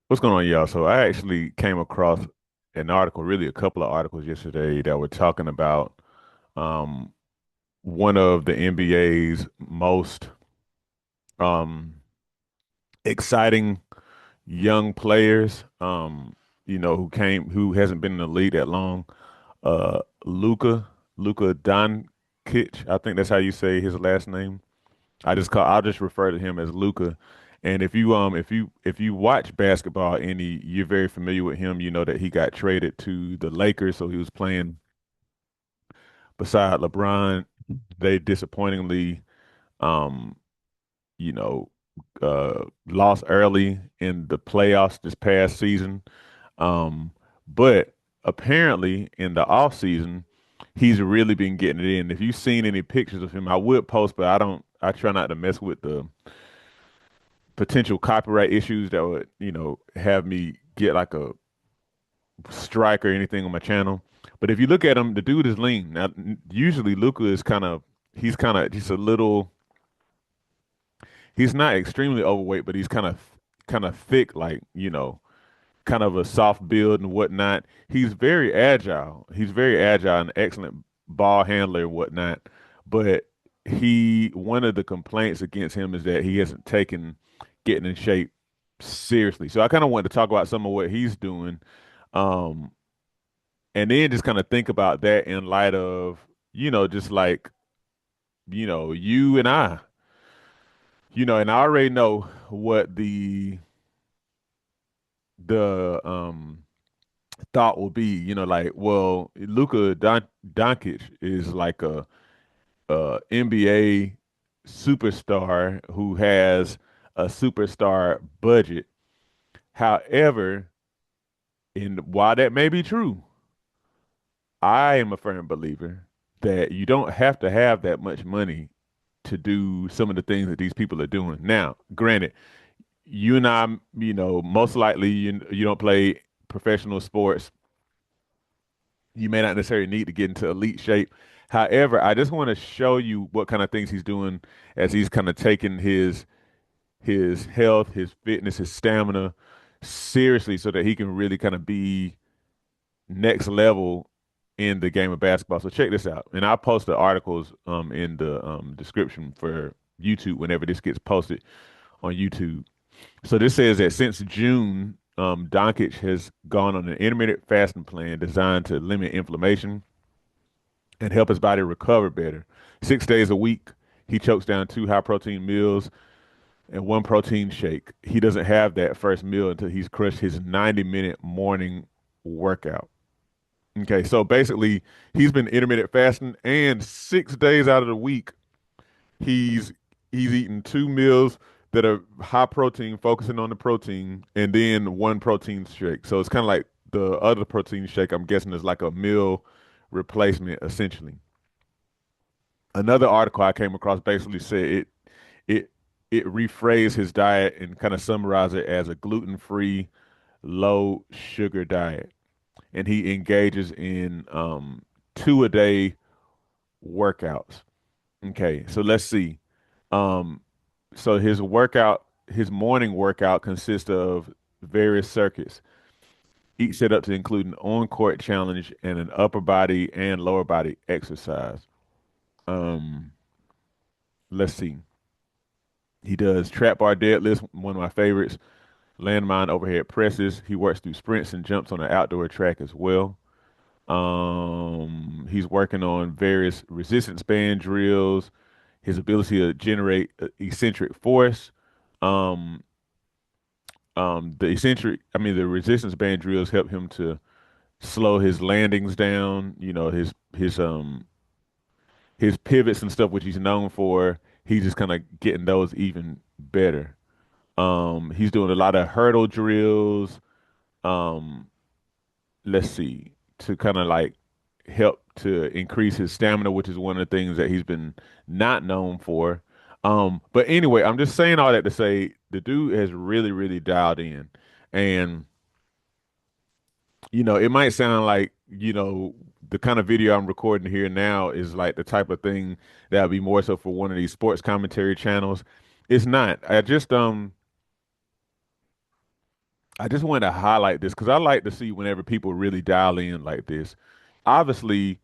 What's going on, y'all? So I actually came across an article, really a couple of articles yesterday that were talking about um, one of the NBA's most um, exciting young players, who hasn't been in the league that long, Luka Doncic. I think that's how you say his last name. I'll just refer to him as Luka. And if you watch basketball any, you're very familiar with him. You know that he got traded to the Lakers, so he was playing beside LeBron. They disappointingly um, you know, lost early in the playoffs this past season. But apparently in the off season, he's really been getting it in. If you've seen any pictures of him, I would post, but I try not to mess with the potential copyright issues that would, have me get like a strike or anything on my channel. But if you look at him, the dude is lean. Now, usually Luca is he's a little, he's not extremely overweight, but he's kind of thick, like, kind of a soft build and whatnot. He's very agile. He's very agile and excellent ball handler and whatnot. But one of the complaints against him is that he hasn't taken getting in shape seriously. So I kind of wanted to talk about some of what he's doing, um, and then just kind of think about that in light of, just like, you and I, and I already know what the thought will be, like, well, Doncic is like a NBA superstar who has a superstar budget. However, and while that may be true, I am a firm believer that you don't have to have that much money to do some of the things that these people are doing. Now, granted, you and I, most likely you don't play professional sports. You may not necessarily need to get into elite shape. However, I just want to show you what kind of things he's doing as he's kind of taking his health, his fitness, his stamina seriously so that he can really kind of be next level in the game of basketball. So check this out. And I'll post the articles in the description for YouTube whenever this gets posted on YouTube. So this says that since June, Doncic has gone on an intermittent fasting plan designed to limit inflammation and help his body recover better. 6 days a week, he chokes down two high protein meals and one protein shake. He doesn't have that first meal until he's crushed his 90-minute morning workout. Okay, so basically, he's been intermittent fasting, and 6 days out of the week, he's he's eating two meals that are high protein, focusing on the protein, and then one protein shake. So it's kind of like the other protein shake, I'm guessing, is like a meal replacement, essentially. Another article I came across basically said it it rephrased his diet and kind of summarized it as a gluten-free, low sugar diet. And he engages in two a day workouts. Okay, so let's see. Um, so his morning workout consists of various circuits, each set up to include an on-court challenge and an upper body and lower body exercise. Um, let's see. He does trap bar deadlifts, one of my favorites, landmine overhead presses. He works through sprints and jumps on an outdoor track as well. He's working on various resistance band drills, his ability to generate eccentric force. Um, the resistance band drills help him to slow his landings down. His pivots and stuff, which he's known for. He's just kind of getting those even better. He's doing a lot of hurdle drills. Um, let's see, to kind of like help to increase his stamina, which is one of the things that he's been not known for. But anyway, I'm just saying all that to say the dude has really, really dialed in. And, it might sound like, the kind of video I'm recording here now is like the type of thing that would be more so for one of these sports commentary channels. It's not. I just I just wanted to highlight this because I like to see whenever people really dial in like this. Obviously,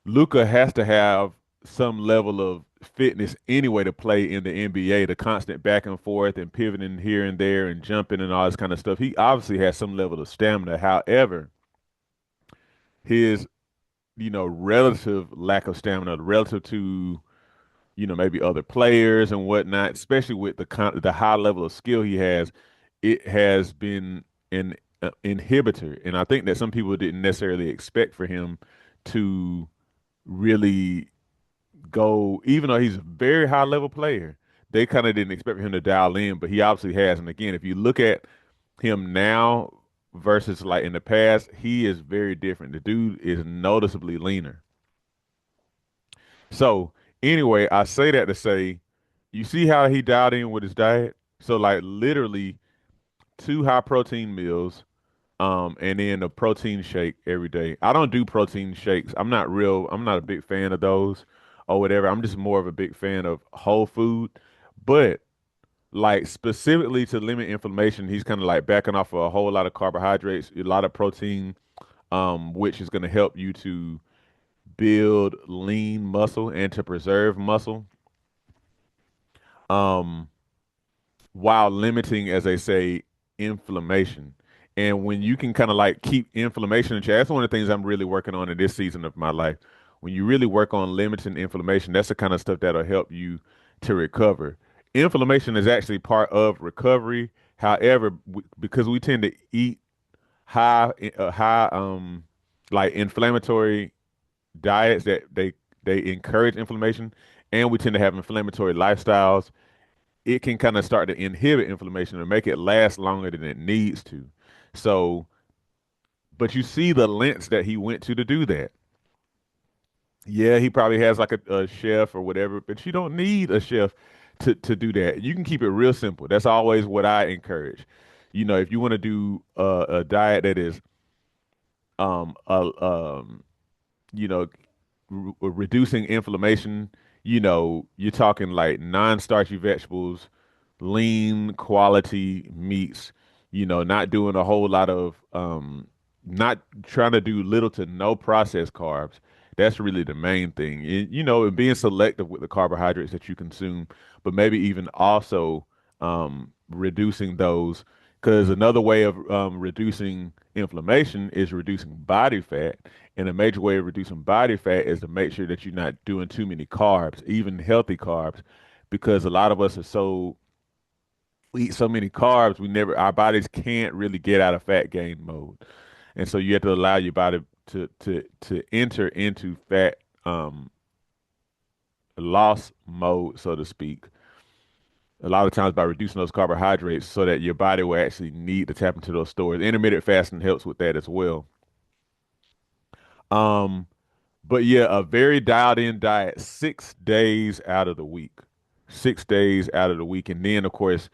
Luka has to have some level of fitness anyway to play in the NBA, the constant back and forth and pivoting here and there and jumping and all this kind of stuff. He obviously has some level of stamina. However, his, relative lack of stamina relative to, maybe other players and whatnot, especially with the high level of skill he has, it has been an inhibitor. And I think that some people didn't necessarily expect for him to really go, even though he's a very high level player, they kind of didn't expect for him to dial in, but he obviously has. And again, if you look at him now versus like in the past, he is very different. The dude is noticeably leaner. So anyway, I say that to say, you see how he dialed in with his diet? So like literally two high protein meals, and then a protein shake every day. I don't do protein shakes. I'm not a big fan of those or whatever. I'm just more of a big fan of whole food. But like specifically to limit inflammation, he's kind of like backing off of a whole lot of carbohydrates, a lot of protein, which is going to help you to build lean muscle and to preserve muscle. Um, while limiting, as they say, inflammation. And when you can kind of like keep inflammation in check, that's one of the things I'm really working on in this season of my life. When you really work on limiting inflammation, that's the kind of stuff that'll help you to recover. Inflammation is actually part of recovery. However, because we tend to eat high, like inflammatory diets that they encourage inflammation, and we tend to have inflammatory lifestyles, it can kind of start to inhibit inflammation or make it last longer than it needs to. So, but you see the lengths that he went to do that. Yeah, he probably has like a chef or whatever, but you don't need a chef to do that. You can keep it real simple. That's always what I encourage. If you want to do a diet that is um a, um you know reducing inflammation, you're talking like non-starchy vegetables, lean quality meats, not doing a whole lot of not trying to do little to no processed carbs. That's really the main thing. And being selective with the carbohydrates that you consume, but maybe even also reducing those. Because another way of reducing inflammation is reducing body fat. And a major way of reducing body fat is to make sure that you're not doing too many carbs, even healthy carbs, because a lot of us are so we eat so many carbs, our bodies can't really get out of fat gain mode. And so you have to allow your body to enter into fat loss mode, so to speak. A lot of times by reducing those carbohydrates so that your body will actually need to tap into those stores. Intermittent fasting helps with that as well. Um, but yeah, a very dialed in diet 6 days out of the week. 6 days out of the week. And then, of course,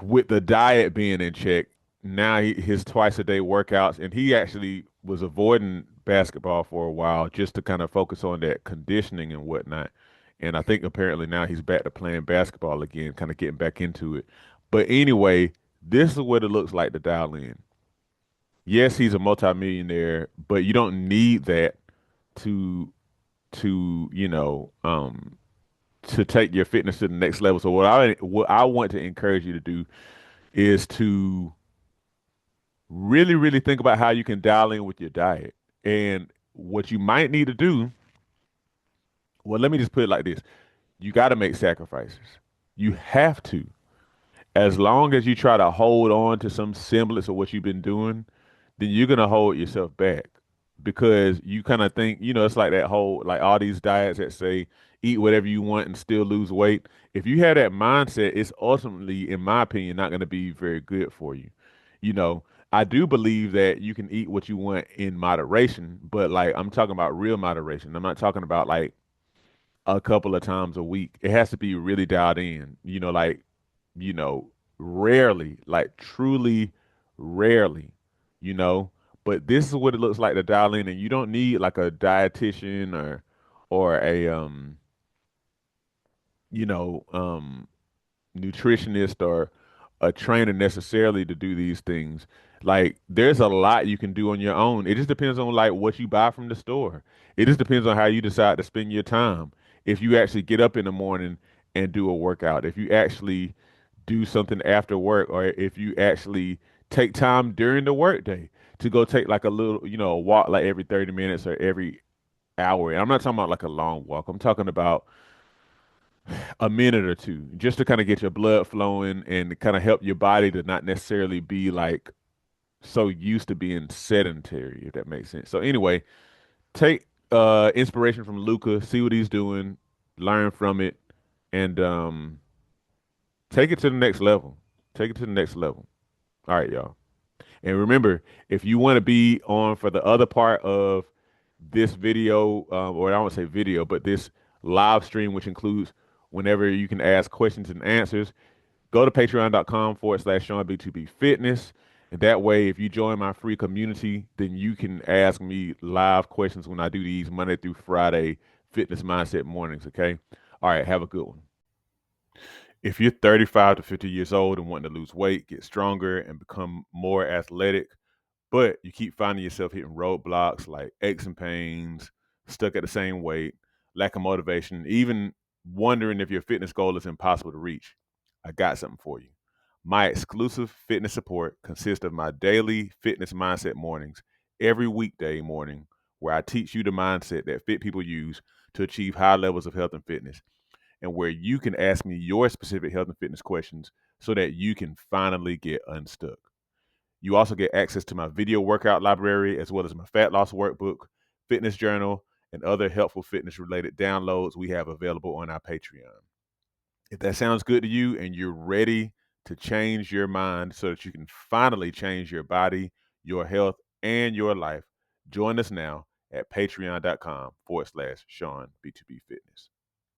with the diet being in check, now his twice a day workouts, and he actually was avoiding basketball for a while just to kind of focus on that conditioning and whatnot. And I think apparently now he's back to playing basketball again, kind of getting back into it. But anyway, this is what it looks like to dial in. Yes, he's a multimillionaire, but you don't need that to to you know to take your fitness to the next level. So what I want to encourage you to do is to really, really think about how you can dial in with your diet. And what you might need to do, well, let me just put it like this. You got to make sacrifices. You have to. As long as you try to hold on to some semblance of what you've been doing, then you're gonna hold yourself back because you kind of think, it's like that whole like all these diets that say eat whatever you want and still lose weight. If you have that mindset, it's ultimately, in my opinion, not gonna be very good for you. You know, I do believe that you can eat what you want in moderation, but like I'm talking about real moderation. I'm not talking about like a couple of times a week. It has to be really dialed in. You know, rarely, like truly rarely, you know. But this is what it looks like to dial in, and you don't need like a dietitian or a you know, nutritionist or a trainer necessarily to do these things. Like there's a lot you can do on your own. It just depends on like what you buy from the store. It just depends on how you decide to spend your time. If you actually get up in the morning and do a workout, if you actually do something after work, or if you actually take time during the workday to go take like a little, a walk like every 30 minutes or every hour. And I'm not talking about like a long walk. I'm talking about a minute or two just to kind of get your blood flowing and kind of help your body to not necessarily be like so used to being sedentary, if that makes sense. So anyway, take inspiration from Luka, see what he's doing, learn from it, and take it to the next level. Take it to the next level. All right, y'all. And remember, if you want to be on for the other part of this video, or I won't say video, but this live stream, which includes whenever you can ask questions and answers, go to patreon.com/Shawn B2B Fitness. And that way, if you join my free community, then you can ask me live questions when I do these Monday through Friday fitness mindset mornings. Okay. All right. Have a good one. If you're 35 to 50 years old and wanting to lose weight, get stronger, and become more athletic, but you keep finding yourself hitting roadblocks like aches and pains, stuck at the same weight, lack of motivation, even wondering if your fitness goal is impossible to reach, I got something for you. My exclusive fitness support consists of my daily fitness mindset mornings every weekday morning, where I teach you the mindset that fit people use to achieve high levels of health and fitness, and where you can ask me your specific health and fitness questions so that you can finally get unstuck. You also get access to my video workout library, as well as my fat loss workbook, fitness journal, and other helpful fitness related downloads we have available on our Patreon. If that sounds good to you and you're ready to change your mind so that you can finally change your body, your health, and your life, join us now at patreon.com/Shawn B2B Fitness.